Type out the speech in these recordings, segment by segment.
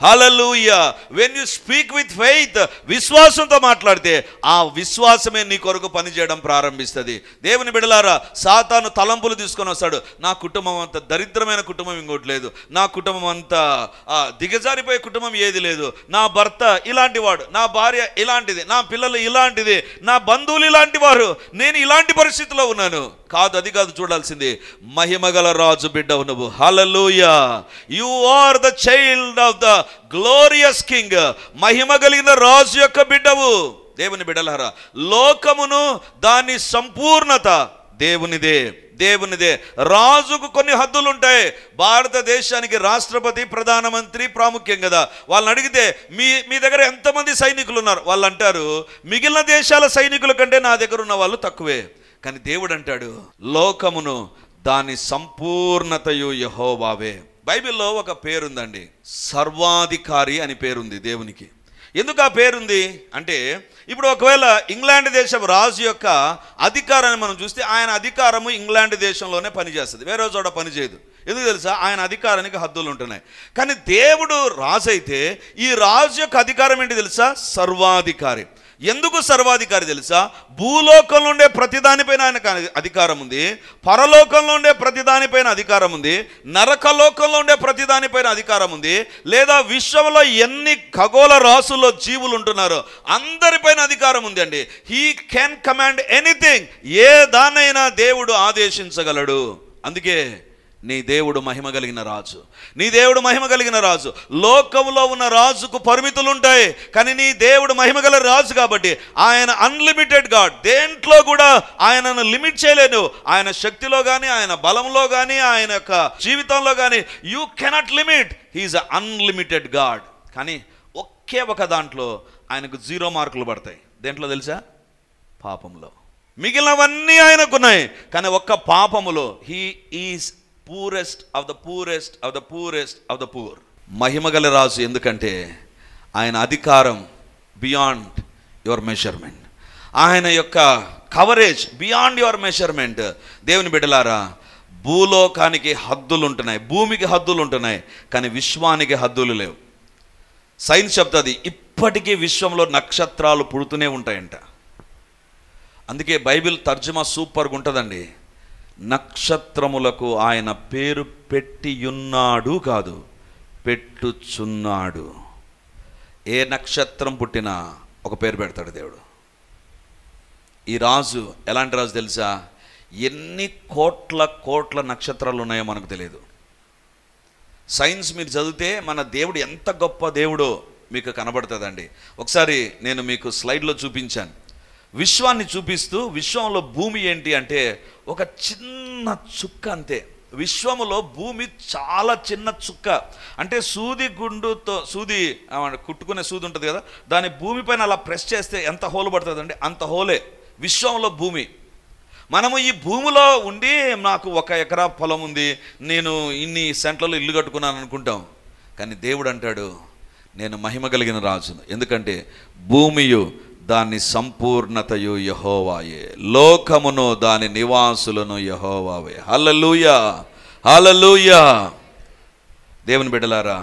Hallelujah. When you speak with faith, విశ్వాసంతో మాట్లాడితే ఆ విశ్వాసమే నీ కొరకు పనిచేయడం ప్రారంభిస్తుంది. దేవుని బిడ్డలారా, సాతాను తలంపులు తీసుకొని వస్తాడు. నా కుటుంబం అంత దరిద్రమైన కుటుంబం ఇంకోటి లేదు, నా కుటుంబం అంతా దిగజారిపోయే కుటుంబం ఏది లేదు, నా భర్త ఇలాంటి వాడు, నా భార్య ఇలాంటిది, నా పిల్లలు ఇలాంటిది, నా బంధువులు ఇలాంటి వారు, నేను ఇలాంటి పరిస్థితిలో ఉన్నాను. కాదు, అది కాదు చూడాల్సింది. మహిమగల రాజు బిడ్డవు నువ్వు. Hallelujah. You are the child of the glorious king. మహిమ కలిగిన రాజు యొక్క బిడ్డవు. దేవుని బిడ్డలారా, లోకమును దాని సంపూర్ణత దేవునిదే, దేవునిదే. రాజుకు కొన్ని హద్దులు ఉంటాయి. భారతదేశానికి రాష్ట్రపతి, ప్రధానమంత్రి ప్రాముఖ్యం కదా. వాళ్ళని అడిగితే మీ దగ్గర ఎంతమంది సైనికులు ఉన్నారు, వాళ్ళు అంటారు మిగిలిన దేశాల సైనికుల కంటే నా దగ్గర ఉన్న వాళ్ళు తక్కువే. కానీ దేవుడు అంటాడు లోకమును దాని సంపూర్ణతయు యెహోవావే. బైబిల్లో ఒక పేరుందండి, సర్వాధికారి అని పేరుంది దేవునికి. ఎందుకు ఆ పేరుంది అంటే, ఇప్పుడు ఒకవేళ ఇంగ్లాండ్ దేశం రాజు యొక్క అధికారాన్ని మనం చూస్తే ఆయన అధికారము ఇంగ్లాండ్ దేశంలోనే పనిచేస్తుంది, వేరే చోట పనిచేయదు. ఎందుకు తెలుసా? ఆయన అధికారానికి హద్దులు ఉంటున్నాయి. కానీ దేవుడు రాజు అయితే ఈ రాజు యొక్క అధికారం ఏంటి తెలుసా? సర్వాధికారి. ఎందుకు సర్వాధికారి తెలుసా? భూలోకంలో ఉండే ప్రతిదానిపైన ఆయనకు అధికారం ఉంది, పరలోకంలో ఉండే ప్రతిదానిపైన అధికారం ఉంది, నరకలోకంలో ఉండే ప్రతిదానిపైన అధికారం ఉంది, లేదా విశ్వంలో ఎన్ని ఖగోళ రాసుల్లో జీవులు ఉంటున్నారో అందరిపైన అధికారం ఉంది అండి. He can command anything. ఏ దానైనా దేవుడు ఆదేశించగలడు. అందుకే నీ దేవుడు మహిమ కలిగిన రాజు, నీ దేవుడు మహిమ కలిగిన రాజు. లోకంలో ఉన్న రాజుకు పరిమితులు ఉంటాయి, కానీ నీ దేవుడు మహిమగల రాజు కాబట్టి ఆయన అన్లిమిటెడ్ గాడ్. దేంట్లో కూడా ఆయనను లిమిట్ చేయలేను. ఆయన శక్తిలో కానీ, ఆయన బలంలో కానీ, ఆయన యొక్క జీవితంలో కానీ you cannot limit. He's unlimited god. కానీ ఒకే ఒక దాంట్లో ఆయనకు 0 మార్కులు పడతాయి. దేంట్లో తెలుసా? పాపంలో. మిగిలినవన్నీ ఆయనకున్నాయి, కానీ ఒక్క పాపములో he is poorest of the poorest of the poorest of the poor. మహిమగల రాజు. ఎందుకంటే ఆయన అధికారం బియాండ్ యువర్ మెజర్మెంట్, ఆయన యొక్క కవరేజ్ బియాండ్ యువర్ మెజర్మెంట్. దేవుని బిడ్డలారా, భూలోకానికి హద్దులు ఉంటున్నాయి, భూమికి హద్దులు ఉంటున్నాయి, కానీ విశ్వానికి హద్దులు లేవు. సైన్స్ చెప్తుంది ఇప్పటికీ విశ్వంలో నక్షత్రాలు పుడుతూనే ఉంటాయంట. అందుకే బైబిల్ తర్జుమా సూపర్గా ఉంటుందండి. నక్షత్రములకు ఆయన పేరు పెట్టియున్నాడు కాదు, పెట్టుచున్నాడు. ఏ నక్షత్రం పుట్టినా ఒక పేరు పెడతాడు దేవుడు. ఈ రాజు ఎలాంటి రాజు తెలుసా? ఎన్ని కోట్ల కోట్ల నక్షత్రాలు ఉన్నాయో మనకు తెలియదు. సైన్స్ మీరు చదివితే మన దేవుడు ఎంత గొప్ప దేవుడో మీకు కనబడుతుందండి. ఒకసారి నేను మీకు స్లైడ్లో చూపించాను. విశ్వాన్ని చూపిస్తూ, విశ్వంలో భూమి ఏంటి అంటే ఒక చిన్న చుక్క అంతే. విశ్వములో భూమి చాలా చిన్న చుక్క. అంటే సూది గుండుతో, సూది కుట్టుకునే సూది ఉంటుంది కదా, దాని భూమిపైన అలా ప్రెస్ చేస్తే ఎంత హోల్ పడుతుందండి, అంత హోలే విశ్వంలో భూమి. మనము ఈ భూమిలో ఉండి నాకు 1 ఎకరా పొలం ఉంది, నేను ఇన్ని సెంట్లలో ఇల్లు కట్టుకున్నాను అనుకుంటాం. కానీ దేవుడు అంటాడు నేను మహిమ కలిగిన రాజును. ఎందుకంటే భూమియు దాని సంపూర్ణతయు యెహోవాయే, లోకమును దాని నివాసులను యెహోవావే. హల్లెలూయా, హల్లెలూయా. దేవుని బిడ్డలారా,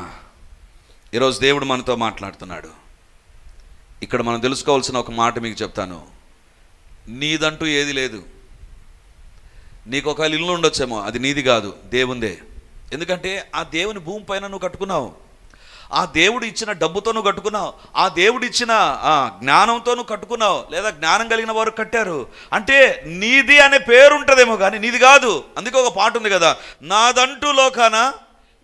ఈరోజు దేవుడు మనతో మాట్లాడుతున్నాడు. ఇక్కడ మనం తెలుసుకోవాల్సిన ఒక మాట మీకు చెప్తాను. నీదంటూ ఏది లేదు. నీకు ఒక ఇల్లు ఉండొచ్చేమో, అది నీది కాదు, దేవుందే. ఎందుకంటే ఆ దేవుని భూమి పైన నువ్వు కట్టుకున్నావు, ఆ దేవుడు ఇచ్చిన డబ్బుతో నువ్వు కట్టుకున్నావు, ఆ దేవుడు ఇచ్చిన జ్ఞానంతో నువ్వు కట్టుకున్నావు, లేదా జ్ఞానం కలిగిన వారు కట్టారు. అంటే నీది అనే పేరు ఉంటుందేమో కానీ నీది కాదు. అందుకే ఒక పాట ఉంది కదా, నాదంటూ లోకాన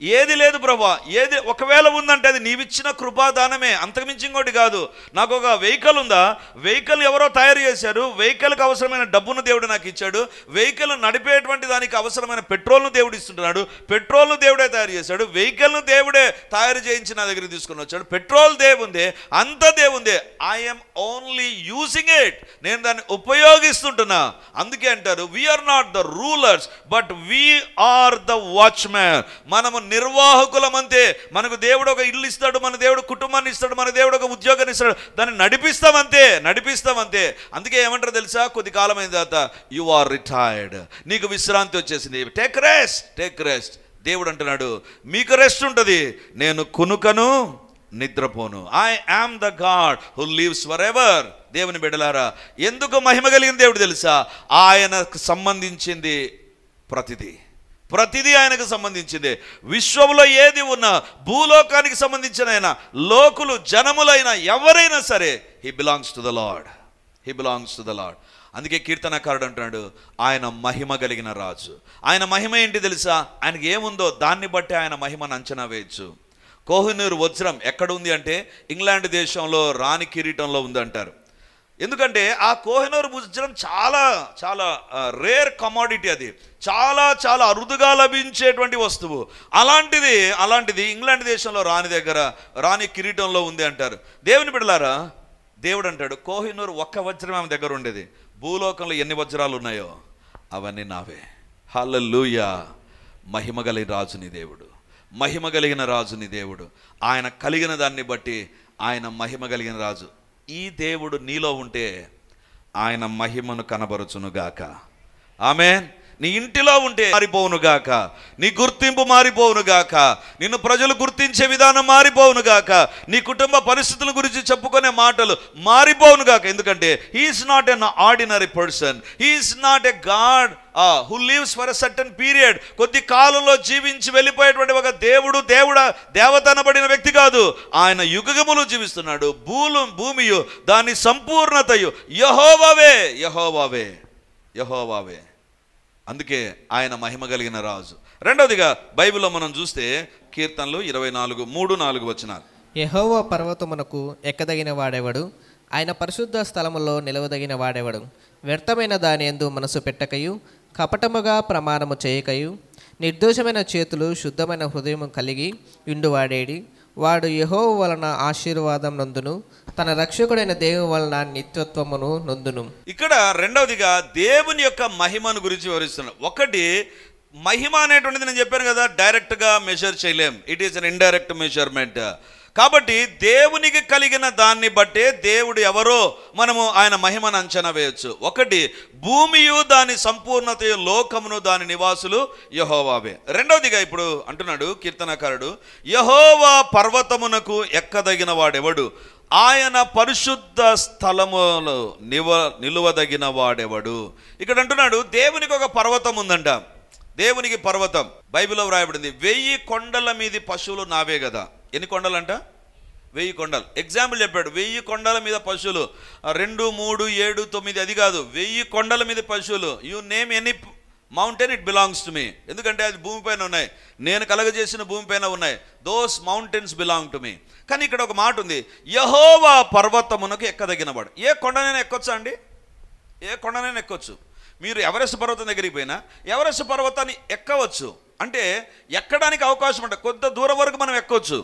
ఏది లేదు ప్రభా, ఏది ఒకవేళ ఉందంటే అది నీవిచ్చిన కృపాదానమే, అంతకుమించి ఇంకోటి కాదు. నాకు ఒక వెహికల్ ఉందా, వెహికల్ ఎవరో తయారు చేశారు, వెహికల్కి అవసరమైన డబ్బును దేవుడు నాకు ఇచ్చాడు, వెహికల్ నడిపేటువంటి దానికి అవసరమైన పెట్రోల్ను దేవుడు ఇస్తుంటున్నాడు, పెట్రోల్ను దేవుడే తయారు చేశాడు, వెహికల్ను దేవుడే తయారు చేయించి నా దగ్గర తీసుకుని వచ్చాడు. పెట్రోల్ దేవుందే, అంత దేవుందే. ఐఎమ్ ఓన్లీ యూజింగ్ ఇట్, నేను దాన్ని ఉపయోగిస్తుంటున్నా. అందుకే అంటారు we're not the rulers but we're the watchman. మనము నిర్వాహకులమంతే. మనకు దేవుడు ఒక ఇల్లు ఇస్తాడు, మన దేవుడు కుటుంబాన్ని ఇస్తాడు, మన దేవుడు ఒక ఉద్యోగాన్ని ఇస్తాడు, దాన్ని నడిపిస్తామంతే. అందుకే ఏమంటారు తెలుసా, కొద్ది కాలం అయిన తర్వాత యు ఆర్ రిటైర్డ్, నీకు విశ్రాంతి వచ్చేసింది, టేక్ రెస్ట్. దేవుడు అంటున్నాడు, మీకు రెస్ట్ ఉంటుంది, నేను కునుకను నిద్రపోను. I am the God who lives forever. దేవుని బిడ్డలారా, ఎందుకు మహిమ కలిగిన దేవుడు తెలుసా? ఆయనకు సంబంధించింది ప్రతిదీ ఆయనకు సంబంధించింది. విశ్వంలో ఏది ఉన్నా, భూలోకానికి సంబంధించిన అయినా, లోకులు జనములైనా ఎవరైనా సరే, he belongs to the lord. అందుకే కీర్తనకారుడు అంటున్నాడు, ఆయన మహిమ కలిగిన రాజు. ఆయన మహిమ ఏంటి తెలుసా? ఆయనకి ఏముందో దాన్ని బట్టి ఆయన మహిమను అంచనా వేయచ్చు. కోహినూరు వజ్రం ఎక్కడ ఉంది అంటే ఇంగ్లాండ్ దేశంలో రాణి కిరీటంలో ఉంది అంటారు. ఎందుకంటే ఆ కోహినూరు వజ్రం చాలా చాలా రేర్ కమాడిటీ, అది చాలా చాలా అరుదుగా లభించేటువంటి వస్తువు. అలాంటిది ఇంగ్లాండ్ దేశంలో రాణి కిరీటంలో ఉంది అంటారు. దేవుని బిడ్డలారా, దేవుడు అంటాడు, కోహినూరు ఒక్క వజ్రం ఆమె దగ్గర ఉండేది, భూలోకంలో ఎన్ని వజ్రాలు ఉన్నాయో అవన్నీ నావే. హల్లెలూయా. మహిమ కలిగిన రాజుని దేవుడు. ఆయన కలిగిన దాన్ని బట్టి ఆయన మహిమ కలిగిన రాజు. ఈ దేవుడు నీలో ఉంటే ఆయన మహిమను కనబరుచునుగాక. ఆమేన్. నీ ఇంటిలో ఉంటే మారిపోవునుగాక, నీ గుర్తింపు మారిపోవునుగాక, నిన్ను ప్రజలు గుర్తించే విధానం మారిపోవునుగాక, నీ కుటుంబ పరిస్థితుల గురించి చెప్పుకునే మాటలు మారిపోవునుగాక. ఎందుకంటే he's not an ordinary person, he's not a god who lives for a certain period. కొద్ది కాలంలో జీవించి వెళ్ళిపోయేటువంటి ఒక దేవత అనబడిన వ్యక్తి కాదు. ఆయన యుగములు జీవిస్తున్నాడు. భూమియు దాని సంపూర్ణతయు యెహోవావే. అందుకే ఆయన మహిమ కలిగిన రాజు. రెండవదిగా బైబిల్లో మనం చూస్తే కీర్తనలు 24:3-4 వచనాలు. యెహోవా పర్వతమునకు ఎక్కదగిన వాడెవడు? ఆయన పరిశుద్ధ స్థలములో నిలవదగిన వాడెవడు? వ్యర్థమైన దాని యందు మనసు పెట్టకయు, కపటముగా ప్రమాణము చేయకయు, నిర్దోషమైన చేతులు, శుద్ధమైన హృదయము కలిగి ఇండువాడేడి వాడు యెహోవా వలన ఆశీర్వాదం నొందును, తన రక్షకుడైన దేవుని వలన నిత్యత్వమును నొందును. ఇక్కడ రెండవదిగా దేవుని యొక్క మహిమను గురించి వివరిస్తున్నాను. ఒకటి, మహిమ అనేటువంటిది నేను చెప్పాను కదా, డైరెక్ట్గా మెజర్ చేయలేం, it is an indirect measurement. కాబట్టి దేవునికి కలిగిన దాన్ని బట్టే దేవుడు ఎవరో మనము ఆయన మహిమను అంచనా వేయచ్చు. ఒకటి, భూమియు దాని సంపూర్ణతయు, లోకమును దాని నివాసులు యెహోవావే. రెండవదిగా ఇప్పుడు అంటున్నాడు కీర్తనకారుడు, యెహోవా పర్వతమునకు ఎక్కదగిన వాడెవడు? ఆయన పరిశుద్ధ స్థలములో నిలువదగిన వాడెవడు? ఇక్కడ అంటున్నాడు, దేవునికి ఒక పర్వతం ఉందంట. దేవునికి పర్వతం బైబిల్లో వ్రాయబడింది, 1000 కొండల మీది పశువులు నావే కదా. ఎన్ని కొండలంట? 1000 కొండలు. ఎగ్జాంపుల్ చెప్పాడు, 1000 కొండల మీద పశువులు, 2, 3, 7, 9 అది కాదు, 1000 కొండల మీద పశువులు. You name any mountain, it belongs to me. ఎందుకంటే అది భూమిపైన ఉన్నాయి, నేను కలగజేసిన భూమిపైన ఉన్నాయి. Those mountains belong to me. కానీ ఇక్కడ ఒక మాట ఉంది, యెహోవా పర్వతమునకు ఎక్కదగినవాడు. ఏ కొండనైనా ఎక్కొచ్చా అండి? ఏ కొండనైనా ఎక్కొచ్చు. మీరు ఎవరెస్ట్ పర్వతం దగ్గరికి పోయినా ఎవరెస్ట్ పర్వతాన్ని ఎక్కవచ్చు. అంటే ఎక్కడానికి అవకాశం ఉంటుంది. కొంత దూరం వరకు మనం ఎక్కొచ్చు.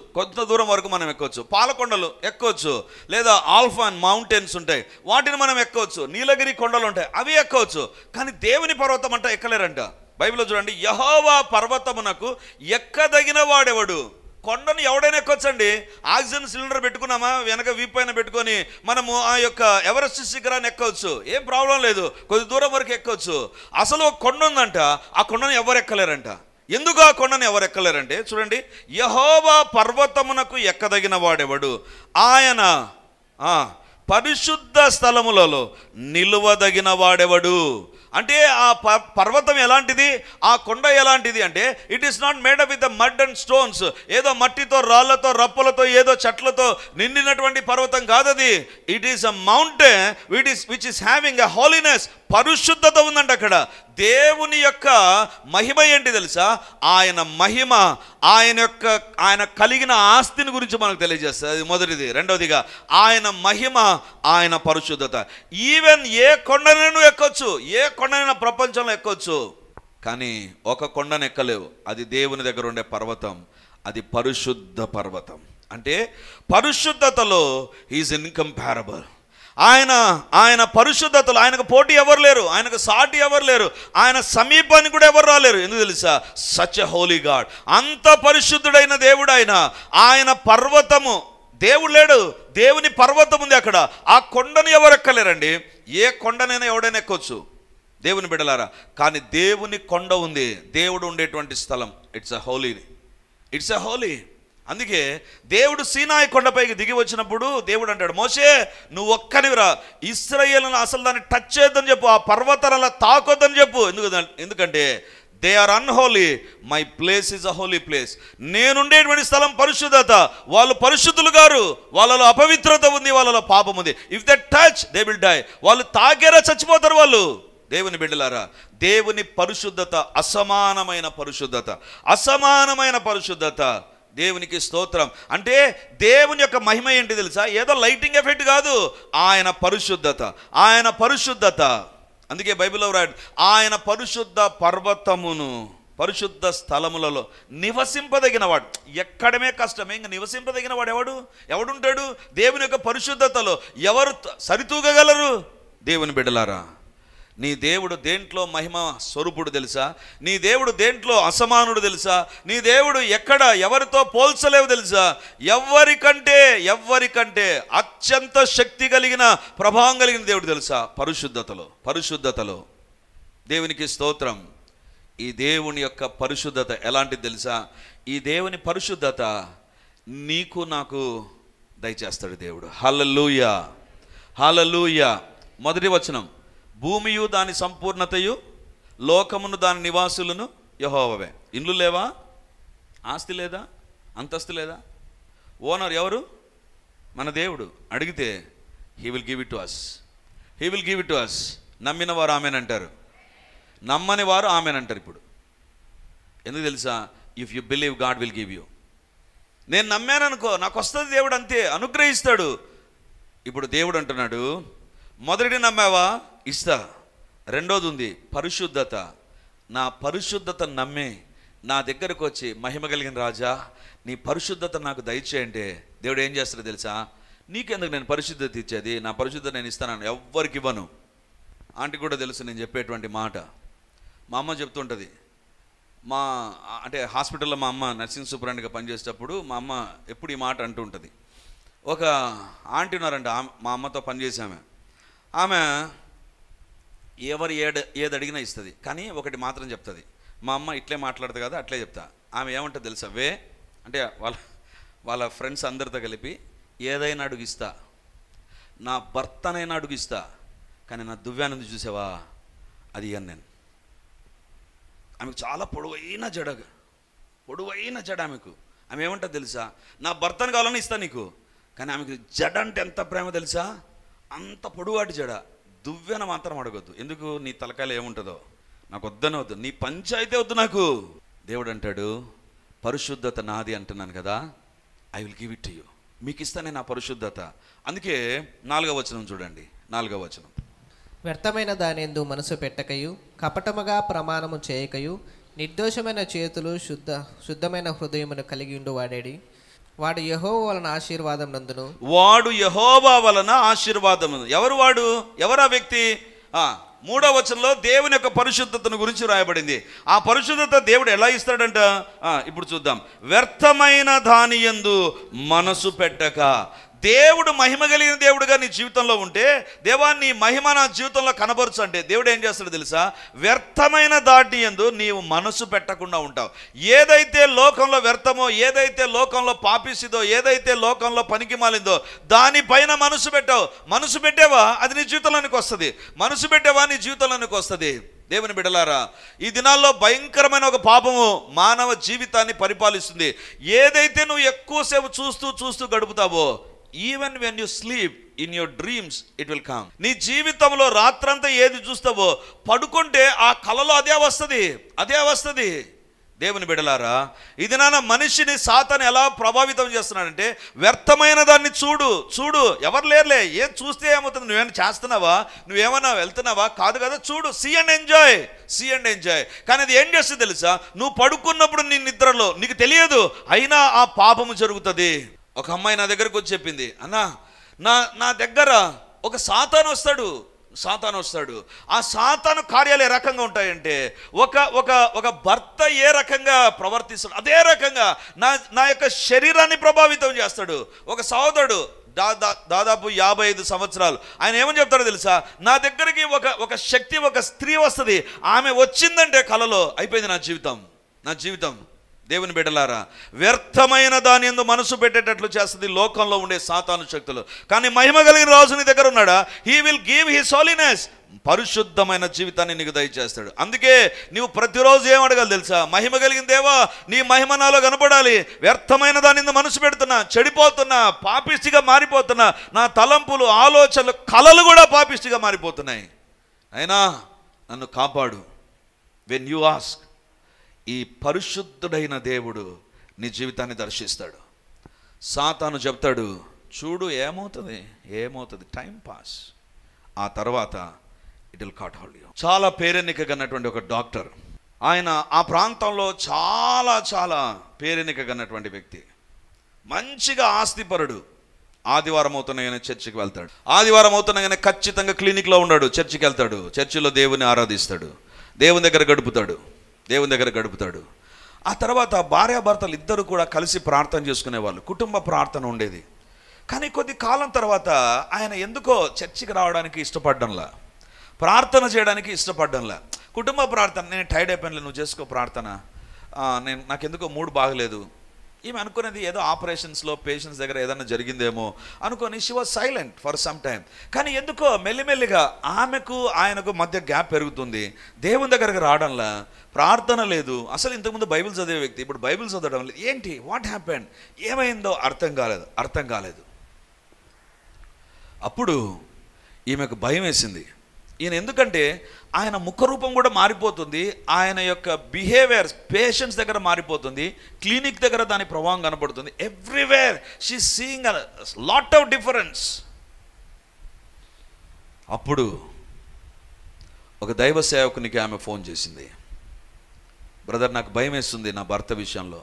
పాలకొండలు ఎక్కొచ్చు, లేదా ఆల్ఫాన్ మౌంటైన్స్ ఉంటాయి, వాటిని మనం ఎక్కొచ్చు. నీలగిరి కొండలు ఉంటాయి, అవి ఎక్కొచ్చు. కానీ దేవుని పర్వతం అంట ఎక్కలేరంట. బైబిల్లో చూడండి, యెహోవా పర్వతమునకు ఎక్కదగిన వాడెవడు? కొండను ఎవడైనా ఎక్కొచ్చండి. ఆక్సిజన్ సిలిండర్ పెట్టుకున్నామా, వెనక వీపు పైన పెట్టుకొని మనము ఆ యొక్క ఎవరెస్ట్ శిఖరాన్ని ఎక్కొచ్చు, ఏం ప్రాబ్లం లేదు, కొద్ది దూరం వరకు ఎక్కొచ్చు. అసలు ఒక కొండ ఉందంట, ఆ కొండను ఎవరు ఎక్కలేరంట. ఎందుకు ఆ కొండను ఎవరు ఎక్కలేరంటే చూడండి, యెహోవా పర్వతమునకు ఎక్కదగిన వాడెవడు? ఆయన పరిశుద్ధ స్థలములలో నిలువదగిన వాడెవడు? అంటే ఆ పర్వతం ఎలాంటిది, ఆ కొండ ఎలాంటిది అంటే it is not made up with the mud and stones. ఏదో మట్టితో, రాళ్లతో, రప్పలతో, ఏదో చెట్లతో నిండినటువంటి పర్వతం కాదది. It is a mountain which is having a holiness. పరిశుద్ధత ఉందంట అక్కడ. దేవుని యొక్క మహిమ ఏంటి తెలుసా? ఆయన మహిమ, ఆయన కలిగిన ఆస్తిని గురించి మనకు తెలియజేస్తుంది. అది మొదటిది. రెండవదిగా ఆయన మహిమ, ఆయన పరిశుద్ధత. ఈవెన్ ఏ కొండనైనా ఎక్కొచ్చు, ఏ కొండనైనా ప్రపంచంలో ఎక్కొచ్చు, కానీ ఒక కొండను ఎక్కలేవు. అది దేవుని దగ్గర ఉండే పర్వతం, అది పరిశుద్ధ పర్వతం. అంటే పరిశుద్ధతలో హీఈస్ ఇన్కంపారబుల్. ఆయన పరిశుద్ధతలో ఆయనకు పోటీ ఎవరు లేరు, ఆయనకు సాటి ఎవరు లేరు, ఆయన సమీపానికి కూడా ఎవరు రాలేరు. ఎందుకు తెలుసా? Such a Holi God. అంత పరిశుద్ధుడైన దేవుడు ఆయన పర్వతము. దేవుడు లేడు, దేవుని పర్వతం ఉంది అక్కడ. ఆ కొండను ఎవరు ఎక్కలేరండి. ఏ కొండనైనా ఎవడైనా ఎక్కొచ్చు. దేవుని బిడ్డలారా. కానీ దేవుని కొండ ఉంది, దేవుడు ఉండేటువంటి స్థలం. It's a holy. అందుకే దేవుడు సీనాయి కొండపైకి దిగి వచ్చినప్పుడు దేవుడు అంటాడు, మోషే నువ్వు ఒక్కనివిరా, ఇశ్రాయేలును అసలు దాన్ని టచ్ చేయొద్దని చెప్పు, ఆ పర్వతాల తాకొద్దని చెప్పు. ఎందుకంటే they are unholy, my place is a holy place. నేనుండేటువంటి స్థలం పరిశుద్ధత. వాళ్ళు పరిశుద్ధులు గారు, వాళ్ళలో అపవిత్రత ఉంది, వాళ్ళలో పాపం ఉంది. If they touch they will die. వాళ్ళు తాకేరా చచ్చిపోతారు వాళ్ళు. దేవుని బిడ్డలారా, దేవుని పరిశుద్ధత అసమానమైన పరిశుద్ధత. దేవునికి స్తోత్రం. అంటే దేవుని యొక్క మహిమ ఏంటి తెలుసా? ఏదో లైటింగ్ ఎఫెక్ట్ కాదు, ఆయన పరిశుద్ధత. అందుకే బైబిల్లో రాడు, ఆయన పరిశుద్ధ పర్వతమును, పరిశుద్ధ స్థలములలో నివసింపదగిన వాడు. ఎక్కడమే కష్టమే, ఇంకా నివసింపదగిన వాడు ఎవడుంటాడు? దేవుని యొక్క పరిశుద్ధతలో ఎవరు సరితూగగలరు? దేవుని బిడ్డలారా, నీ దేవుడు దేంట్లో మహిమ స్వరూపుడు తెలుసా? నీ దేవుడు దేంట్లో అసమానుడు తెలుసా? నీ దేవుడు ఎక్కడ ఎవరితో పోల్చలేవు తెలుసా? ఎవ్వరికంటే అత్యంత శక్తి కలిగిన, ప్రభావం కలిగిన దేవుడు తెలుసా? పరిశుద్ధతలో. దేవునికి స్తోత్రం. ఈ దేవుని యొక్క పరిశుద్ధత ఎలాంటిది తెలుసా? ఈ దేవుని పరిశుద్ధత నీకు నాకు దయచేస్తాడు దేవుడు. హల్లెలూయా. మొదటి వచనం, భూమియు దాని సంపూర్ణతయు, లోకమును దాని నివాసులను యెహోవావే. ఇండ్లు లేవా? ఆస్తి లేదా? అంతస్తు లేదా? ఓనర్ ఎవరు? మన దేవుడు. అడిగితే he will give it to us. నమ్మిన వారు ఆమెన్ అంటారు, నమ్మని వారు ఆమెన్ అంటారు. ఇప్పుడు ఎందుకు తెలుసా? If you believe God will give you. నేను నమ్మాననుకో, నాకు వస్తుంది దేవుడు, అంతే, అనుగ్రహిస్తాడు. ఇప్పుడు దేవుడు అంటున్నాడు, మొదటి నమ్మావా? ఇస్తా. రెండోది ఉంది, పరిశుద్ధత. నా పరిశుద్ధత నమ్మే నా దగ్గరకు వచ్చి, మహిమ కలిగిన రాజా నీ పరిశుద్ధత నాకు దయచేయంటే దేవుడు ఏం చేస్తాడో తెలుసా? నీకెందుకు నేను పరిశుద్ధత ఇచ్చేది? నా పరిశుద్ధత నేను ఇస్తాను, ఎవ్వరికి ఇవ్వను. ఆంటీ కూడా తెలుసు నేను చెప్పేటువంటి మాట. మా అమ్మ చెప్తుంటుంది. అంటే హాస్పిటల్లో మా అమ్మ నర్సింగ్ సూపరింటెండెంట్గా పనిచేసేటప్పుడు మా అమ్మ ఎప్పుడు ఈ మాట అంటూ ఉంటుంది. ఒక ఆంటీ ఉన్నారంట, మా అమ్మతో పనిచేసామె. ఆమె ఎవరు ఏది అడిగినా ఇస్తుంది, కానీ ఒకటి మాత్రం చెప్తుంది. మా అమ్మ ఇట్లే మాట్లాడుతుంది కదా, అట్లే చెప్తా. ఆమె ఏమంటుంది తెలుసా? అంటే వాళ్ళ ఫ్రెండ్స్ అందరితో కలిపి ఏదైనా అడుగిస్తా, నా భర్తనైనా అడుగిస్తా, కానీ నా దువ్యానంది చూసావా, అది ఇయ్యను నేను. ఆమెకు చాలా పొడవైన జడ ఆమెకు. ఆమె ఏమంటుంది తెలుసా? నా భర్తను కావాలని ఇస్తా నీకు, కానీ ఆమెకు జడ అంటే ఎంత ప్రేమ తెలుసా? అంత పొడువాటి జడ. దువ్వెన మాత్రం అడగొద్దు. ఎందుకు? నీ తలకాయలు ఏముంటుందో నాకు వద్దు, నీ పంచాయితే వద్దు నాకు. దేవుడు అంటాడు, పరిశుద్ధత నాది అంటున్నాను కదా, I will give it to you. మీకు ఇస్తానే నా పరిశుద్ధత. అందుకే 4వ వచనం చూడండి. 4వ వచనం, వ్యర్థమైన దానియందు మనసు పెట్టకయు, కపటముగా ప్రమాణము చేయకయు, నిర్దోషమైన చేతులు, శుద్ధమైన హృదయమును కలిగి ఉండు వాడేడి. వాడు యెహోవా వలన ఆశీర్వాదం నందును. ఎవరు ఆ వ్యక్తి? 3వ వచనంలో దేవుని యొక్క పరిశుద్ధతను గురించి రాయబడింది. ఆ పరిశుద్ధత దేవుడు ఎలా ఇస్తాడంట? ఇప్పుడు చూద్దాం. వ్యర్థమైన దానియందు మనసు పెట్టక. దేవుడు మహిమ కలిగిన దేవుడుగా నీ జీవితంలో ఉంటే, దేవా నీ మహిమ నా జీవితంలో కనబరుచు అంటే దేవుడు ఏం చేస్తాడో తెలుసా? వ్యర్థమైన దాటి యందు నీవు మనసు పెట్టకుండా ఉంటావు. ఏదైతే లోకంలో వ్యర్థమో, ఏదైతే లోకంలో పాపిసిదో, ఏదైతే లోకంలో పనికి మాలిందో దానిపైన మనసు పెట్టావు. మనసు పెట్టావా, అది నీ జీవితంలోనికి వస్తుంది. దేవుని బిడ్డలారా, ఈ దినాల్లో భయంకరమైన ఒక పాపము మానవ జీవితాన్ని పరిపాలిస్తుంది. ఏదైతే నువ్వు ఎక్కువసేపు చూస్తూ గడుపుతావో, even when you sleep in your dreams it will come. నీ జీవితంలో రాత్రంతా ఏది చూస్తావో, పడుకుంటే ఆ కలలో అదే వస్తుంది. దేవుని బిడ్డలారా, ఇది నాన్న మనిషిని సాతాను ఎలా ప్రభావితం చేస్తున్నాడంటే, వ్యర్థమైన దాన్ని చూడు, ఎవరు లేరులే, ఏం చూస్తే ఏమవుతుంది? నువ్వేమైనా చేస్తున్నావా? నువ్వేమన్నా వెళ్తున్నావా? కాదు కదా, చూడు, సీ అండ్ ఎంజాయ్. కానీ అది ఏం చేస్తుంది తెలుసా? నువ్వు పడుకున్నప్పుడు నీ నిద్రలో నీకు తెలియదు, అయినా ఆ పాపము జరుగుతుంది. ఒక అమ్మాయి నా దగ్గరకు వచ్చి చెప్పింది, అన్నా నా దగ్గర ఒక సాతాను వస్తాడు. ఆ సాతాను కార్యాలు ఏ రకంగా ఉంటాయంటే, ఒక భర్త ఏ రకంగా ప్రవర్తిస్తాడు అదే రకంగా నా యొక్క శరీరాన్ని ప్రభావితం చేస్తాడు. ఒక సహోదరుడు దాదాపు 55 సంవత్సరాలు. ఆయన ఏమని చెప్తాడో తెలుసా? నా దగ్గరికి ఒక శక్తి, ఒక స్త్రీ వస్తుంది, ఆమె వచ్చిందంటే కలలో అయిపోయింది నా జీవితం. దేవుని బిడ్డలారా, వ్యర్థమైన దాని యందు మనసు పెట్టేటట్లు చేస్తుంది లోకంలో ఉండే సాతాను శక్తులు. కానీ మహిమ కలిగిన రాజు నీ దగ్గర ఉన్నాడా? He will give his holiness. పరిశుద్ధమైన జీవితాన్ని నీకు దయచేస్తాడు. అందుకే నీవు ప్రతిరోజు ఏం అడగాలి తెలుసా? మహిమ కలిగిన దేవా, నీ మహిమ నాలో కనపడాలి. వ్యర్థమైన దాని యందు మనసు పెడుతున్నా, చెడిపోతున్నా, పాపిష్టిగా మారిపోతున్నా, నా తలంపులు, ఆలోచనలు, కలలు కూడా పాపిష్టిగా మారిపోతున్నాయి. అయినా నన్ను కాపాడు. వెన్ యు ఆస్క్, ఈ పరిశుద్ధుడైన దేవుడు నీ జీవితాన్ని దర్శిస్తాడు. సాతాను చెప్తాడు, చూడు ఏమవుతుంది, టైం పాస్, ఆ తర్వాత it will cot hold you. చాలా పేరెన్నికగన్నటువంటి ఒక డాక్టర్, ఆయన ఆ ప్రాంతంలో చాలా చాలా పేరెన్నికగన్నటువంటి వ్యక్తి, మంచిగా ఆస్తిపరుడు. ఆదివారం అవుతున్నాగానే చర్చికి వెళ్తాడు. ఆదివారం అవుతున్నాగానే ఖచ్చితంగా క్లినిక్లో ఉన్నాడు, చర్చికి వెళ్తాడు, చర్చిలో దేవుని ఆరాధిస్తాడు, దేవుని దగ్గర గడుపుతాడు. ఆ తర్వాత భార్యాభర్తలు ఇద్దరు కూడా కలిసి ప్రార్థన చేసుకునేవాళ్ళు, కుటుంబ ప్రార్థన ఉండేది. కానీ కొద్ది కాలం తర్వాత ఆయన ఎందుకో చర్చికి రావడానికి ఇష్టపడ్డంలా, ప్రార్థన చేయడానికి ఇష్టపడ్డంలా. కుటుంబ ప్రార్థన, నేను టైర్డ్ అయిపోయినలే, నువ్వు చేసుకో ప్రార్థన, నాకెందుకో మూడ్ బాగలేదు. ఈమె అనుకునేది ఏదో ఆపరేషన్స్లో పేషెంట్స్ దగ్గర ఏదైనా జరిగిందేమో అనుకొని she was silent for some time. కానీ ఎందుకో మెల్లిమెల్లిగా ఆమెకు ఆయనకు మధ్య గ్యాప్ పెరుగుతుంది. దేవుని దగ్గరకు రావడంలా, ప్రార్థన లేదు. అసలు ఇంతకుముందు బైబిల్ చదివే వ్యక్తి ఇప్పుడు బైబిల్ చదవడం లేదు. ఏంటి, వాట్ హ్యాపెండ్, ఏమైందో అర్థం కాలేదు. అప్పుడు ఈమెకు భయం వేసింది. ఎందుకంటే ఆయన ముఖరూపం కూడా మారిపోతుంది, ఆయన యొక్క బిహేవియర్ పేషెంట్స్ దగ్గర మారిపోతుంది, క్లినిక్ దగ్గర దాని ప్రభావం కనపడుతుంది. Everywhere she seeing a lot of difference. అప్పుడు ఒక దైవ సేవకునికి ఆమె ఫోన్ చేసింది, బ్రదర్ నాకు భయం వేస్తుంది నా భర్త విషయంలో,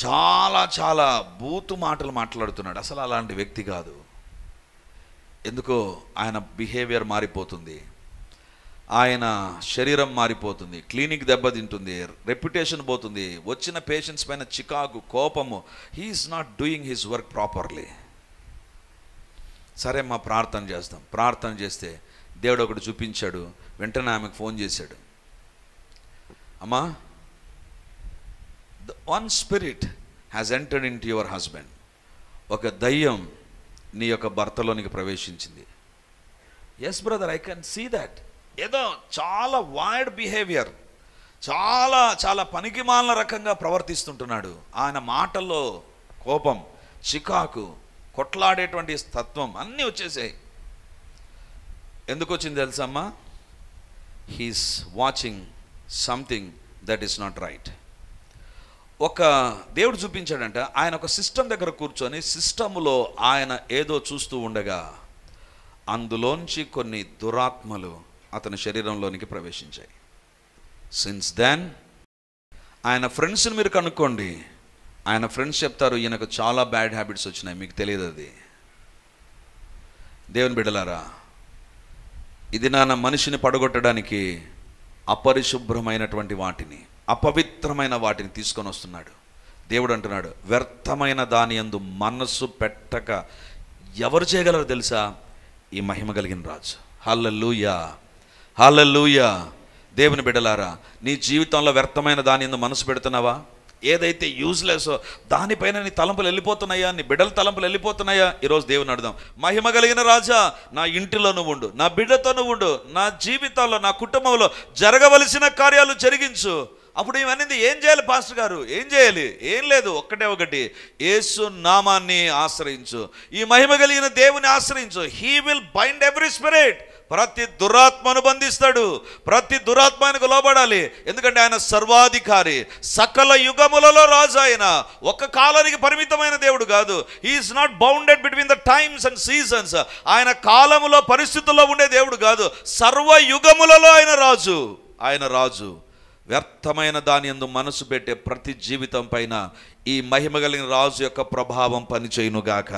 చాలా చాలా బూతు మాటలు మాట్లాడుతున్నాడు, అసలు అలాంటి వ్యక్తి కాదు, ఎందుకో ఆయన బిహేవియర్ మారిపోతుంది, ఆయన శరీరం మారిపోతుంది, క్లినిక్ దెబ్బతింటుంది, రెప్యుటేషన్ పోతుంది, వచ్చిన పేషెంట్స్ పైన చికాకు, కోపము, he's not doing his work properly. సరే మా ప్రార్థన చేస్తే దేవుడు ఒకటి చూపించాడు. వెంటనే ఆమెకు ఫోన్ చేశాడు, అమ్మా, the one spirit has entered into your husband. ఒక దయ్యం నీ యొక్క భర్తలోనికి ప్రవేశించింది. Yes brother, I can see that. ఏదో చాలా వైడ్ బిహేవియర్, చాలా చాలా పనికిమాలిన రకంగా ప్రవర్తిస్తుంటున్నాడు. ఆయన మాటల్లో కోపం, చికాకు, కొట్లాడేటువంటి తత్వం అన్నీ వచ్చేసాయి. ఎందుకు వచ్చింది తెలుసమ్మా? He's watching something that is not right. ఒక దేవుడు చూపించాడంట, ఆయన ఒక సిస్టమ్ దగ్గర కూర్చొని సిస్టములో ఆయన ఏదో చూస్తూ ఉండగా అందులోంచి కొన్ని దురాత్మలు అతని శరీరంలోనికి ప్రవేశించాయి. సిన్స్ దెన్ ఆయన ఫ్రెండ్స్ని మీరు కనుక్కోండి, ఆయన ఫ్రెండ్స్ చెప్తారు ఈయనకు చాలా బ్యాడ్ హ్యాబిట్స్ వచ్చినాయి, మీకు తెలియదు అది. దేవుని బిడ్డలారా, ఇది నాన్న మనిషిని పడగొట్టడానికి అపరిశుభ్రమైనటువంటి వాటిని, అపవిత్రమైన వాటిని తీసుకొని వస్తున్నాడు. దేవుడు అంటున్నాడు, వ్యర్థమైన దాని యందు మనస్సు పెట్టక ఎవరు చేయగలరో తెలుసా? ఈ మహిమ కలిగిన రాజు. హల్లెలూయా, హల్లెలూయా. దేవుని బిడ్డలారా, నీ జీవితంలో వ్యర్థమైన దాని యందు మనసు పెడుతున్నావా? ఏదైతే యూజ్లెస్సో దానిపైన నీ తలంపులు వెళ్ళిపోతున్నాయా? నీ బిడ్డల తలంపులు వెళ్ళిపోతున్నాయా? ఈరోజు దేవుని అడుగుదాం, మహిమ కలిగిన రాజా, నా ఇంటిలో నువ్వు ఉండు, నా బిడ్డతో నువ్వు ఉండు, నా జీవితంలో, నా కుటుంబంలో జరగవలసిన కార్యాలు జరిగించు. అప్పుడు ఇవన్నీ ఏం చేయాలి పాస్టర్ గారు? ఏం చేయాలి? ఏం లేదు, ఒకటి, యేసు నామాన్ని ఆశ్రయించు, ఈ మహిమ కలిగిన దేవుని ఆశ్రయించు. He will bind every spirit. ప్రతి దురాత్మను బంధిస్తాడు, ప్రతి దురాత్మకు లోబడాలి. ఎందుకంటే ఆయన సర్వాధికారి, సకల యుగములలో రాజు. ఆయన ఒక కాలానికి పరిమితమైన దేవుడు కాదు. He's not bounded between the times and seasons. ఆయన కాలములో పరిస్థితుల్లో ఉండే దేవుడు కాదు, సర్వ యుగములలో ఆయన రాజు. వ్యర్థమైన దాని యందు మనసు పెట్టే ప్రతి జీవితం పైన ఈ మహిమ కలిగిన రాజు యొక్క ప్రభావం పనిచేయునుగాక.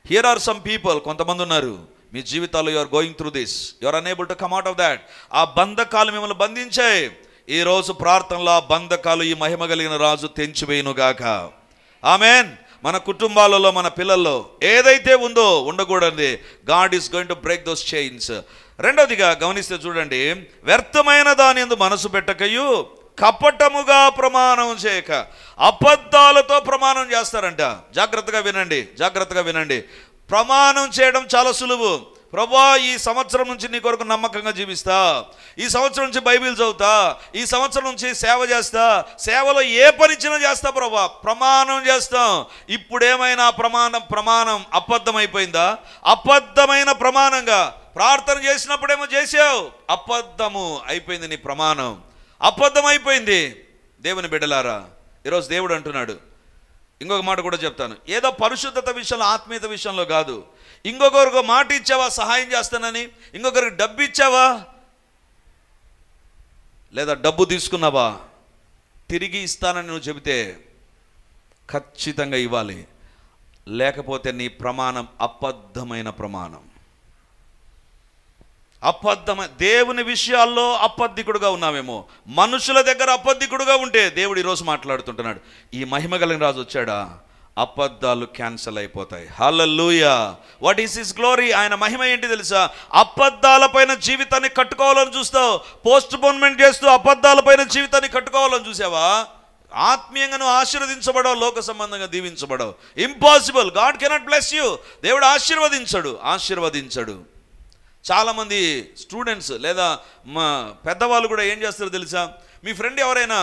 హియర్ ఆర్ సమ్ పీపుల్, కొంతమంది ఉన్నారు మీ జీవితాల్లో, you are going through this, you are unable to come out of that. ఆ బంధకాలు మిమ్మల్ని బంధించాయి. ఈరోజు ప్రార్థనలో ఆ బంధకాలు ఈ మహిమ కలిగిన రాజు తెంచివేయునుగాక. ఆమెన్. మన కుటుంబాలలో, మన పిల్లల్లో ఏదైతే ఉందో ఉండకూడదు. God is going to break those chains. రెండవదిగా గమనిస్తే చూడండి, వ్యర్థమైన దాని యందు మనసు పెట్టకయు కపటముగా ప్రమాణం చేయక. అబద్ధాలతో ప్రమాణం చేస్తారంట. జాగ్రత్తగా వినండి, జాగ్రత్తగా వినండి. ప్రమాణం చేయడం చాలా సులువు. ప్రభువా, ఈ సంవత్సరం నుంచి నీ కొరకు నమ్మకంగా జీవిస్తా, ఈ సంవత్సరం నుంచి బైబిల్ చదువుతా, ఈ సంవత్సరం నుంచి సేవ చేస్తా, సేవలో ఏ పని ఇచ్చినా చేస్తా ప్రభువా, ప్రమాణం చేస్తాం. ఇప్పుడేమైనా ప్రమాణం అబద్ధమైపోయిందా? అబద్ధమైన ప్రమాణంగా ప్రార్థన చేసినప్పుడేమో చేసావు, అబద్ధము అయిపోయింది నీ ప్రమాణం, అబద్ధం అయిపోయింది. దేవుని బిడ్డలారా, ఈరోజు దేవుడు అంటున్నాడు, ఇంకొక మాట కూడా చెప్తాను, ఏదో పరిశుద్ధత విషయంలో, ఆత్మీయత విషయంలో కాదు. ఇంకొకరికి మాట ఇచ్చావా సహాయం చేస్తానని, ఇంకొకరికి డబ్బు ఇచ్చావా, లేదా డబ్బు తీసుకున్నావా, తిరిగి ఇస్తానని నువ్వు చెబితే ఖచ్చితంగా ఇవ్వాలి. లేకపోతే నీ ప్రమాణం అబద్ధమైన ప్రమాణం. దేవుని విషయాల్లో అబద్ధికుడుగా ఉన్నావేమో, మనుషుల దగ్గర అబద్ధికుడుగా ఉంటే దేవుడు ఈరోజు మాట్లాడుతుంటున్నాడు. ఈ మహిమ కలిగిన రాజు వచ్చాడా, అబద్ధాలు క్యాన్సల్ అయిపోతాయి. Hallelujah. What is his glory? ఆయన మహిమ ఏంటి తెలుసా? అబద్ధాలపైన జీవితాన్ని కట్టుకోవాలని చూస్తావు, పోస్ట్ పోన్మెంట్ చేస్తూ అబద్ధాలపైన జీవితాన్ని కట్టుకోవాలని చూసావా, ఆత్మీయంగా నువ్వు ఆశీర్వదించబడవు, లోక సంబంధంగా దీవించబడవు. Impossible. God cannot bless you. దేవుడు ఆశీర్వదించడు. చాలామంది స్టూడెంట్స్ లేదా మా పెద్దవాళ్ళు కూడా ఏం చేస్తారో తెలుసా, మీ ఫ్రెండ్ ఎవరైనా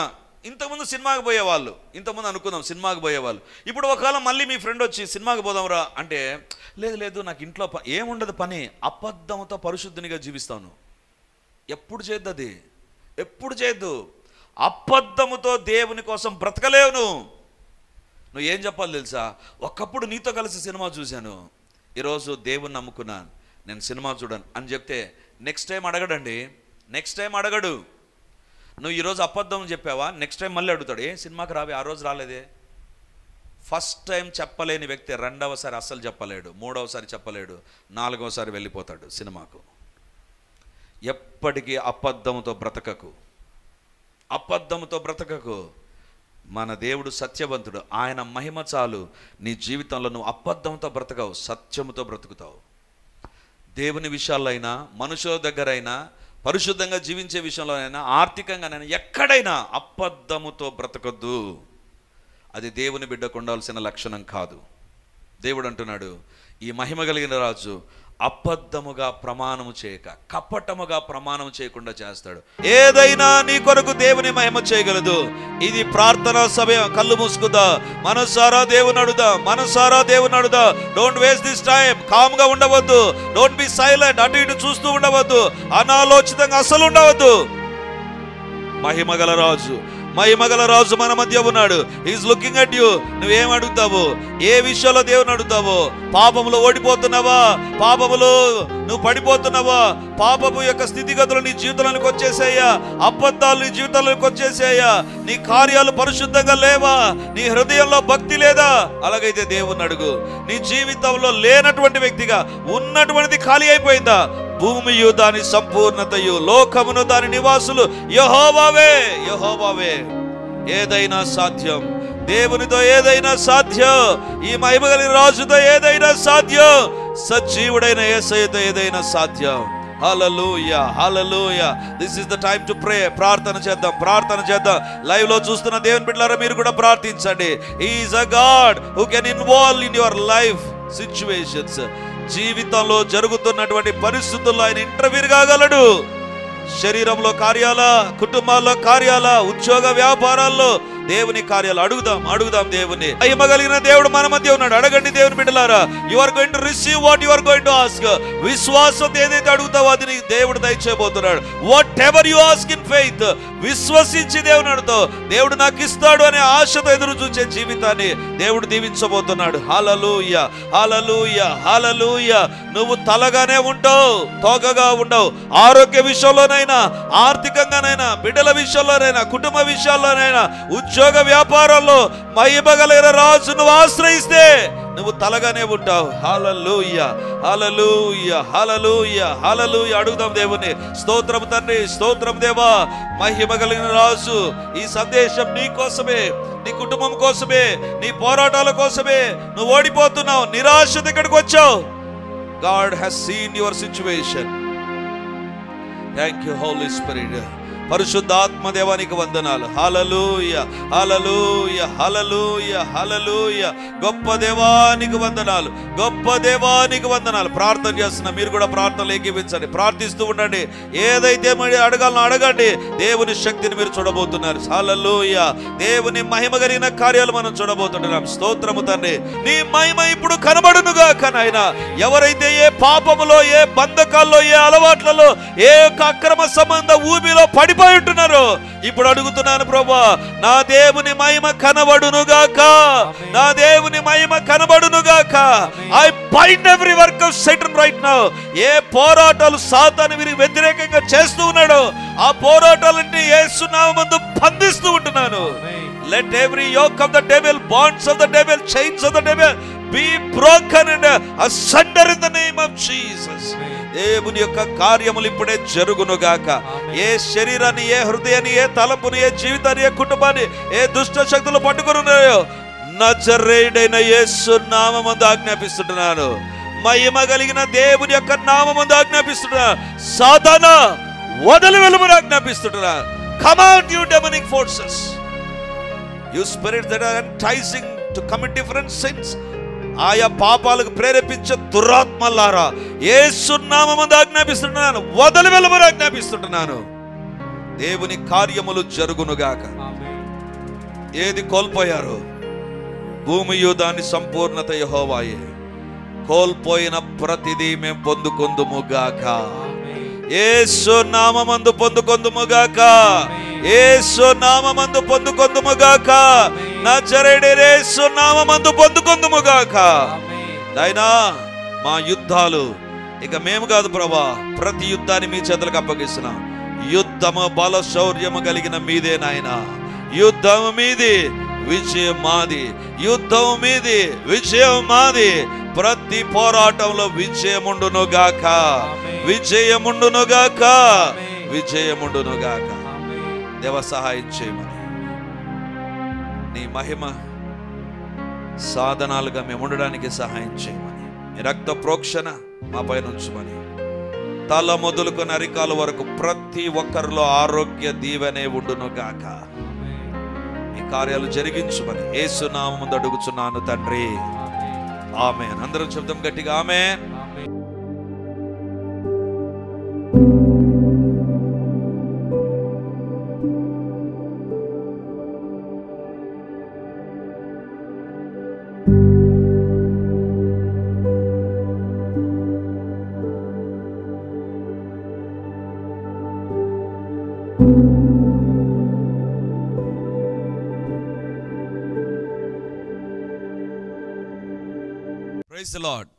ఇంతకుముందు సినిమాకి పోయేవాళ్ళు, ఇంతకుముందు అనుకుందాం సినిమాకి పోయేవాళ్ళు, ఇప్పుడు ఒకవేళ మళ్ళీ మీ ఫ్రెండ్ వచ్చి సినిమాకి పోదాంరా అంటే, లేదు నాకు ఇంట్లో ఏముండదు పని, అబద్ధంతో పరిశుద్ధినిగా జీవిస్తాను. ఎప్పుడు చేయొద్దు. అబద్ధముతో దేవుని కోసం బ్రతకలేవు. నువ్వు ఏం చెప్పాలి తెలుసా, ఒకప్పుడు నీతో కలిసి సినిమా చూశాను, ఈరోజు దేవుని నమ్ముకున్నాను, నేను సినిమా చూడను అని చెప్తే నెక్స్ట్ టైం అడగడు. నువ్వు ఈరోజు అబద్ధం చెప్పావా, నెక్స్ట్ టైం మళ్ళీ అడుగుతాడు, ఏ సినిమాకి రావే, ఆ రోజు రాలేదే. ఫస్ట్ టైం చెప్పలేని వ్యక్తి రెండవసారి అస్సలు చెప్పలేడు, మూడవసారి చెప్పలేడు, నాలుగవసారి వెళ్ళిపోతాడు సినిమాకు. ఎప్పటికీ అబద్ధంతో బ్రతకకు. మన దేవుడు సత్యవంతుడు, ఆయన మహిమ చాలు. నీ జీవితంలో నువ్వు అబద్ధంతో బ్రతకవు, సత్యముతో బ్రతుకుతావు. దేవుని విషయాల్లో అయినా, మనుషుల దగ్గర అయినా, పరిశుద్ధంగా జీవించే విషయంలోనైనా, ఆర్థికంగానైనా, ఎక్కడైనా అబద్ధముతో బ్రతకొద్దు. అది దేవుని బిడ్డకు ఉండాల్సిన లక్షణం కాదు. దేవుడు అంటున్నాడు, ఈ మహిమ కలిగిన రాజు అబద్ధముగా ప్రమాణము చేయక, కపటముగా ప్రమాణం చేయకుండా చేస్తాడు. ఏదైనా నీ కొరకు దేవుని మహిమ చేయగలదు. ఇది ప్రార్థనా సమయం. కళ్ళు మూసుకుందా, మనసారా దేవుని అడుగుదా. Don't waste this time. కామ్గా ఉండవద్దు. Don't be silent. అటు ఇటు చూస్తూ ఉండవద్దు. అనాలోచితంగా అసలు ఉండవద్దు. మహిమగల రాజు మన మధ్య ఉన్నాడు. He's looking at you. నువ్వేం అడుగుతావు? ఏ విషయంలో దేవుని అడుగుతావు? పాపములో ఓడిపోతున్నావా? పాపములో నువ్వు పడిపోతున్నావా? పాపము యొక్క స్థితిగతులు నీ జీవితంలోకి వచ్చేసాయా? అబద్ధాలు నీ జీవితంలోకి వచ్చేసాయా? నీ కార్యాలు పరిశుద్ధంగా లేవా? నీ హృదయంలో భక్తి లేదా? అలాగైతే దేవుని అడుగు. నీ జీవితంలో లేనటువంటి వ్యక్తిగా ఉన్నటువంటిది ఖాళీ అయిపోయిందా? భూమియు దాని సంపూర్ణతయు, లోకమును దాని నివాసులు యెహోవావే. ఏదైనా సాధ్యం. దేవునితో ఏదైనా సాధ్యం. ఈ మహిమ కలిగిన రాజుతో ఏదైనా సాధ్యం. సజీవుడైన యేసయ్యతో ఏదైనా సాధ్యం. Hallelujah. This is the time to pray. ప్రార్థన చేద్దాం. లైవ్ లో చూస్తున్న దేవుని బిడ్డలారా, మీరు కూడా ప్రార్థించండి. He is a God who can involve in your life situations. జీవితంలో జరుగుతున్నటువంటి పరిస్థితుల్లో ఆయన ఇంటర్వ్యూ కాగలడు. శరీరంలో కార్యాల, కుటుంబాల్లో కార్యాల, ఉద్యోగ వ్యాపారాల్లో దేవుని కార్యాలు అడుగుదాం దేవుని. మహిమ కలిగిన దేవుడు మన మధ్య ఉన్నాడు. అడగండి దేవుని బిడ్డలారా. You are going to receive what you are going to ask. విశ్వాసంతో ఏదైతే అడుగుతావో అది నీకు దేవుడు దయచేయబోతున్నాడు. Whatever you ask in faith, విశ్వసించి దేవుని అడుగుతావు, దేవుడు నాకు ఇస్తాడు అనే ఆశతో ఎదురు చూసే జీవితాన్ని దేవుడు దీవించబోతున్నాడు. హల్లెలూయా. నువ్వు తలగానే ఉంటావు, తోకగా ఉండవు. ఆరోగ్య విషయంలోనైనా, ఆర్థికంగానైనా, బిడ్డల విషయంలోనైనా, కుటుంబ విషయాల్లోనైనా, ఉద్యోగ వ్యాపారాల్లో మహిమ కలిగిన రాజు నువ్వు ఆశ్రయిస్తే నువ్వు తలగానే ఉంటావు. హల్లెలూయా, హల్లెలూయా, హల్లెలూయా, హల్లెలూయా. అడుగుదాం దేవుని. స్తోత్రం తండ్రి, స్తోత్రం దేవా, మహిమ కలిగిన రాజు. ఈ సందేశం నీ కోసమే, నీ కుటుంబం కోసమే, నీ పోరాటాల కోసమే. నువ్వు ఓడిపోతున్నావు, నిరాశ ఇక్కడికి వచ్చావు. God has seen your situation. Thank you, Holy Spirit. పరిశుద్ధాత్మ దేవానికి వందనాలు. హల్లెలూయా, హల్లెలూయా, హల్లెలూయా, హల్లెలూయా. గొప్ప దేవానికి వందనాలు, గొప్ప దేవానికి వందనాలు. ప్రార్థన చేస్తున్నా, మీరు కూడా ప్రార్థనలు ఏకీవించండి, ప్రార్థిస్తూ ఉండండి. ఏదైతే మరి అడగాలనో అడగండి. దేవుని శక్తిని మీరు చూడబోతున్నారు. హల్లెలూయా. దేవుని మహిమ కలిగిన కార్యాలు మనం చూడబోతున్నాం. స్తోత్రము తండ్రి. నీ మహిమ ఇప్పుడు కనబడునుగాక నాయనా. ఎవరైతే ఏ పాపములో, ఏ బంధకాల్లో, ఏ అలవాట్లలో, ఏ అక్రమ సంబంధ ఊబిలో పడిపోయి ఉంటున్నారు, ఇప్పుడు అడుగుతున్నాను ప్రభువా, నా దేవుని మహిమ కనబడునుగాక, నా దేవుని మహిమ కనబడునుగాక. I bind every work of Satan right now. ఏ పోరాటాలు సాతాను వీరికి వ్యతిరేకంగా చేస్తూ ఉన్నాడో ఆ పోరాటాలన్నీ యేసు నామమున బంధిస్తూ ఉంటున్నాను. Let every yoke of the devil, bonds of the devil, chains of the devil be broken and asunder in the name of Jesus. దేవుని యొక్క కార్యములు ఇప్పుడే జరుగునుగాక. ఏ శరీరాన్ని, ఏ హృదయాన్ని, ఏ తలంపుని, ఏ జీవితాన్ని, ఏ కుటుంబాన్ని ఏ దుష్ట శక్తులు పట్టుకుని ఉన్నాయో నజరేయుడైన యేసు నామమున ఆజ్ఞాపిస్తున్నాను. మహిమ కలిగిన దేవుని యొక్క నామమున ఆజ్ఞాపిస్తున్నాను. సాతానా వదిలి వెళ్ళమని ఆజ్ఞాపిస్తున్నాను. Come out you demonic forces, you spirits that are enticing to commit different sins. ఆయా పాపాలకు ప్రేరేపించే దురాత్మలారా యేసు నామమున ఆజ్ఞాపిస్తున్నాను, వదిలి వెళ్ళమని ఆజ్ఞాపిస్తున్నాను. దేవుని కార్యములు జరుగునుగాక. ఏది కోల్పోయారో భూమియు దాని సంపూర్ణత యెహోవాయే. కోల్పోయిన ప్రతిదీ మేము పొందుకొందుముగాక. యేసు నామమందు పొందుకొందుముగాక. యేసు నామమందు పొందుకొందుముగాక. నజరేయుడైన యేసు నామమందు పొందుకొందుముగాక. నాయనా, మా యుద్ధాలు ఇక మేము కాదు ప్రభా, ప్రతి యుద్ధాన్ని మీ చేతులకు అప్పగిస్తున్నాం. యుద్ధము బల శౌర్యము కలిగిన మీదే నాయనా. యుద్ధము మీది, విజయం మాది. యుద్ధం మీది, విజయం మాది. ప్రతి పోరాటంలో విజయముండునుగాక, విజయముండునుగాక, విజయముండునుగాక. దేవ సహాయం చేయమని, నీ మహిమ సాధనాలుగా మేము ఉండడానికి సహాయం చేయమని, నీ రక్త ప్రోక్షణ మా పైన ఉంచమని, తల మొదలుకొని అరికాల వరకు ప్రతి ఒక్కరిలో ఆరోగ్య దీవెనే ఉండునుగాక. ఈ కార్యాలు జరిగించమని యేసు నామమున అడుగుచున్నాను తండ్రి. ఆమేన్. అందరం చెప్దాం గట్టిగా ఆమేన్. Praise the lord.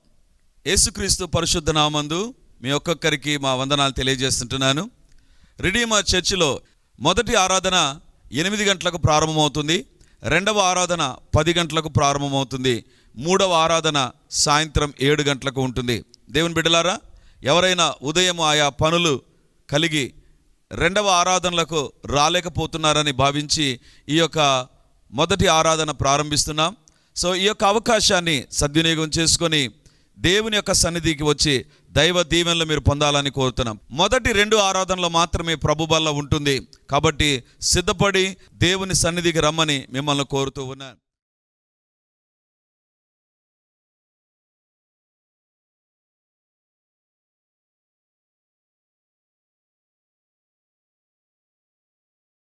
యేసుక్రీస్తు పరిశుద్ధ నామమందు మీ ఒక్కొక్కరికి మా వందనాలు తెలియజేస్తుంటున్నాను. రిడీమర్ చర్చిలో మొదటి ఆరాధన 8 గంటలకు ప్రారంభమవుతుంది. రెండవ ఆరాధన 10 గంటలకు ప్రారంభమవుతుంది. మూడవ ఆరాధన సాయంత్రం 7 గంటలకు ఉంటుంది. దేవుని బిడ్డలారా, ఎవరైనా ఉదయం ఆయా పనులు కలిగి రెండవ ఆరాధనలకు రాలేకపోతున్నారని భావించి ఈ యొక్క మొదటి ఆరాధన ప్రారంభిస్తున్నాం. సో ఈ యొక్క అవకాశాన్ని సద్వినియోగం చేసుకొని దేవుని యొక్క సన్నిధికి వచ్చి దైవ దీవెనలు మీరు పొందాలని కోరుతున్నాం. మొదటి 2 ఆరాధనలు మాత్రమే ప్రభు బల్ల ఉంటుంది. కాబట్టి సిద్ధపడి దేవుని సన్నిధికి రమ్మని మిమ్మల్ని కోరుతూ ఉన్నాను.